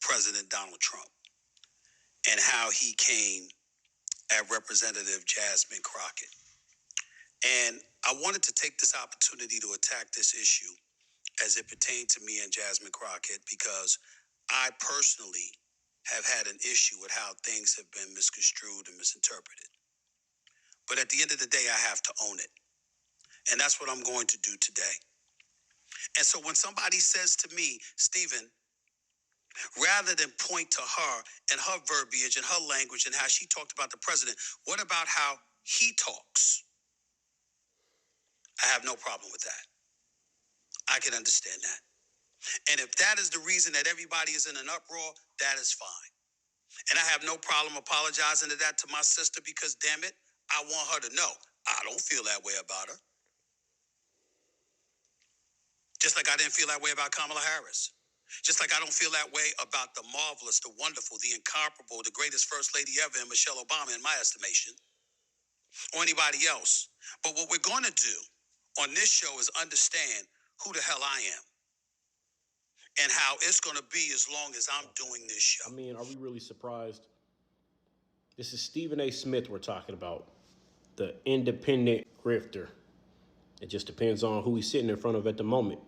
President Donald Trump and how he came at Representative Jasmine Crockett. And I wanted to take this opportunity to attack this issue as it pertained to me and Jasmine Crockett, because I personally have had an issue with how things have been misconstrued and misinterpreted. But at the end of the day, I have to own it. And that's what I'm going to do today. And so when somebody says to me, Stephen, rather than point to her and her verbiage and her language and how she talked about the president, what about how he talks? I have no problem with that. I can understand that. And if that is the reason that everybody is in an uproar, that is fine. And I have no problem apologizing to my sister, because damn it, I want her to know I don't feel that way about her. Just like I didn't feel that way about Kamala Harris. Just like I don't feel that way about the marvelous, the wonderful, the incomparable, the greatest first lady ever, Michelle Obama, in my estimation, or anybody else. But what we're going to do on this show is understand who the hell I am and how it's going to be as long as I'm doing this show. I mean, are we really surprised? This is Stephen A. Smith we're talking about, the independent grifter. It just depends on who he's sitting in front of at the moment.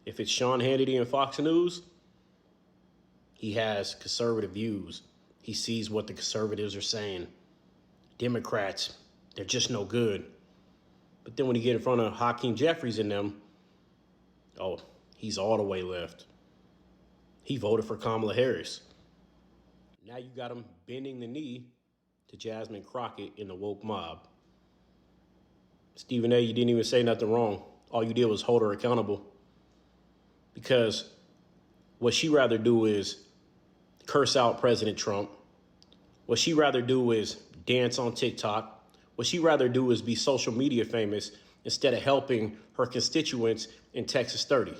If it's Sean Hannity and Fox News, he has conservative views. He sees what the conservatives are saying. Democrats, they're just no good. But then when you get in front of Hakeem Jeffries and them, oh, he's all the way left. He voted for Kamala Harris. Now you got him bending the knee to Jasmine Crockett in the woke mob. Stephen A., you didn't even say nothing wrong. All you did was hold her accountable. Because what she rather do is curse out President Trump. What she rather do is dance on TikTok. What she rather do is be social media famous instead of helping her constituents in Texas 30.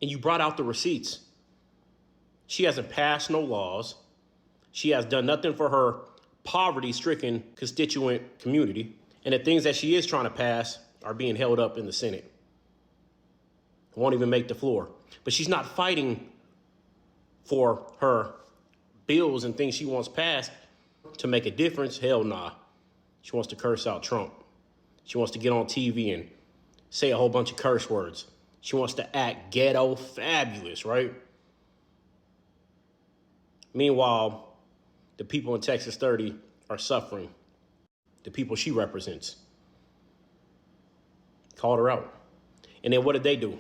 And you brought out the receipts. She hasn't passed no laws. She has done nothing for her poverty-stricken constituent community. And the things that she is trying to pass are being held up in the Senate. Won't even make the floor. But she's not fighting for her bills and things she wants passed to make a difference. Hell nah. She wants to curse out Trump. She wants to get on TV and say a whole bunch of curse words. She wants to act ghetto fabulous, right? Meanwhile, the people in Texas 30 are suffering. The people she represents. Called her out. And then what did they do?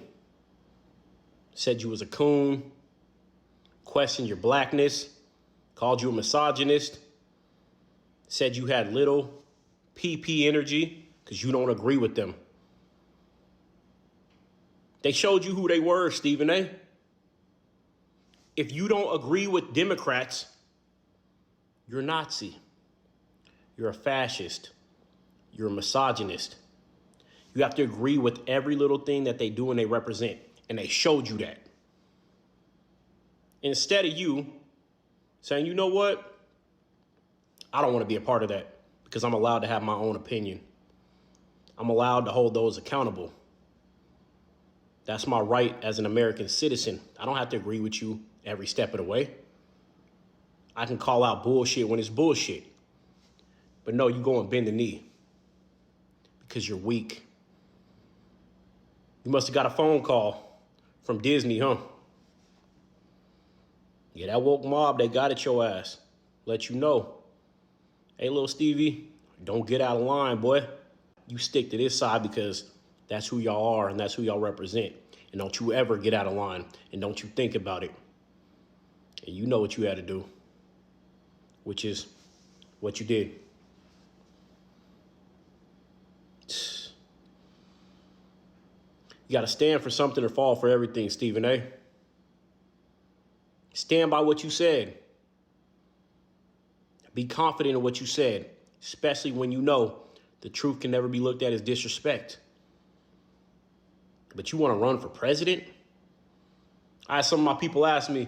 Said you was a coon, questioned your blackness, called you a misogynist, said you had little PP energy because you don't agree with them. They showed you who they were, Stephen A. If you don't agree with Democrats, you're a Nazi. You're a fascist. You're a misogynist. You have to agree with every little thing that they do and they represent. And they showed you that. Instead of you saying, you know what? I don't want to be a part of that because I'm allowed to have my own opinion. I'm allowed to hold those accountable. That's my right as an American citizen. I don't have to agree with you every step of the way. I can call out bullshit when it's bullshit. But no, you go and bend the knee because you're weak. You must have got a phone call from Disney, huh? Yeah, that woke mob, they got at your ass. Let you know. Hey, little Stevie, don't get out of line, boy. You stick to this side because that's who y'all are and that's who y'all represent. And don't you ever get out of line. And don't you think about it. And you know what you had to do, which is what you did. You got to stand for something or fall for everything, Stephen A. Stand by what you said. Be confident in what you said, especially when you know the truth can never be looked at as disrespect. But you want to run for president? I had some of my people ask me,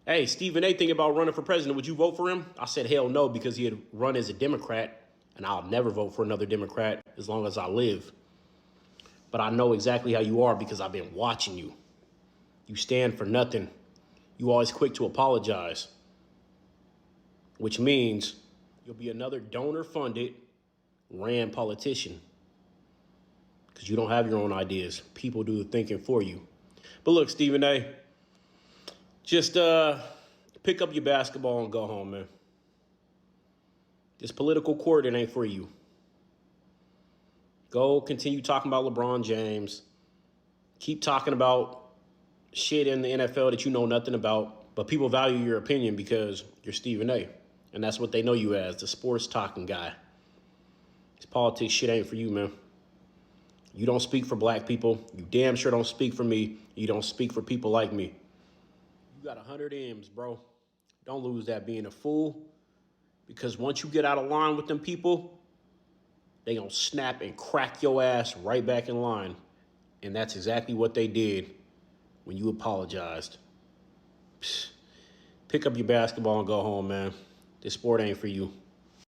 hey, Stephen A. thinking about running for president. Would you vote for him? I said, hell no, because he had run as a Democrat, and I'll never vote for another Democrat as long as I live. But I know exactly how you are because I've been watching you. You stand for nothing. You always quick to apologize, which means you'll be another donor-funded, ran politician because you don't have your own ideas. People do the thinking for you. But look, Stephen A., just pick up your basketball and go home, man. This political court, it ain't for you. Go continue talking about LeBron James. Keep talking about shit in the NFL that you know nothing about, but people value your opinion because you're Stephen A. And that's what they know you as, the sports talking guy. This politics shit ain't for you, man. You don't speak for black people. You damn sure don't speak for me. You don't speak for people like me. You got 100 M's, bro. Don't lose that being a fool, because once you get out of line with them people, they gonna snap and crack your ass right back in line. And that's exactly what they did when you apologized. Psst. Pick up your basketball and go home, man. This sport ain't for you.